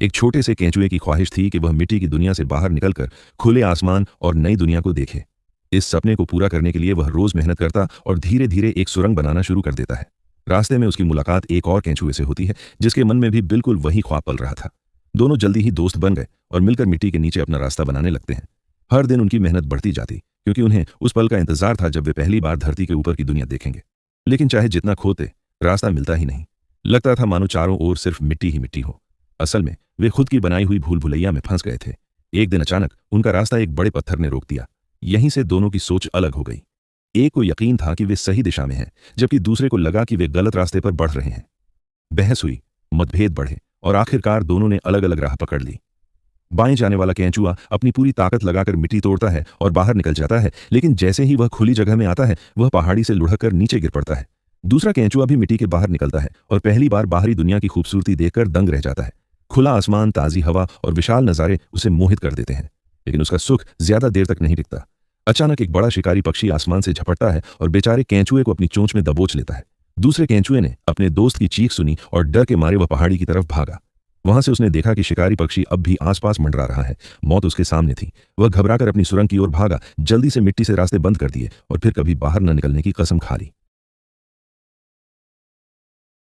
एक छोटे से केंचुए की ख्वाहिश थी कि वह मिट्टी की दुनिया से बाहर निकलकर खुले आसमान और नई दुनिया को देखे। इस सपने को पूरा करने के लिए वह रोज मेहनत करता और धीरे धीरे एक सुरंग बनाना शुरू कर देता है। रास्ते में उसकी मुलाकात एक और केंचुए से होती है जिसके मन में भी बिल्कुल वही ख्वाब पल रहा था। दोनों जल्दी ही दोस्त बन गए और मिलकर मिट्टी के नीचे अपना रास्ता बनाने लगते हैं। हर दिन उनकी मेहनत बढ़ती जाती क्योंकि उन्हें उस पल का इंतजार था जब वे पहली बार धरती के ऊपर की दुनिया देखेंगे। लेकिन चाहे जितना खोते, रास्ता मिलता ही नहीं। लगता था मानो चारों ओर सिर्फ मिट्टी ही मिट्टी हो। असल में वे खुद की बनाई हुई भूल भुलैया में फंस गए थे। एक दिन अचानक उनका रास्ता एक बड़े पत्थर ने रोक दिया। यहीं से दोनों की सोच अलग हो गई। एक को यकीन था कि वे सही दिशा में हैं, जबकि दूसरे को लगा कि वे गलत रास्ते पर बढ़ रहे हैं। बहस हुई, मतभेद बढ़े और आखिरकार दोनों ने अलग अलग राह पकड़ ली। बाएं जाने वाला केंचुआ अपनी पूरी ताकत लगाकर मिट्टी तोड़ता है और बाहर निकल जाता है, लेकिन जैसे ही वह खुली जगह में आता है वह पहाड़ी से लुढ़ककर नीचे गिर पड़ता है। दूसरा केंचुआ भी मिट्टी के बाहर निकलता है और पहली बार बाहरी दुनिया की खूबसूरती देखकर दंग रह जाता है। खुला आसमान, ताजी हवा और विशाल नज़ारे उसे मोहित कर देते हैं। लेकिन उसका सुख ज्यादा देर तक नहीं टिकता। अचानक एक बड़ा शिकारी पक्षी आसमान से झपटता है और बेचारे केंचुए को अपनी चोंच में दबोच लेता है। दूसरे केंचुए ने अपने दोस्त की चीख सुनी और डर के मारे वह पहाड़ी की तरफ भागा। वहां से उसने देखा कि शिकारी पक्षी अब भी आसपास मंडरा रहा है। मौत उसके सामने थी। वह घबराकर अपनी सुरंग की ओर भागा, जल्दी से मिट्टी से रास्ते बंद कर दिए और फिर कभी बाहर न निकलने की कसम खा ली।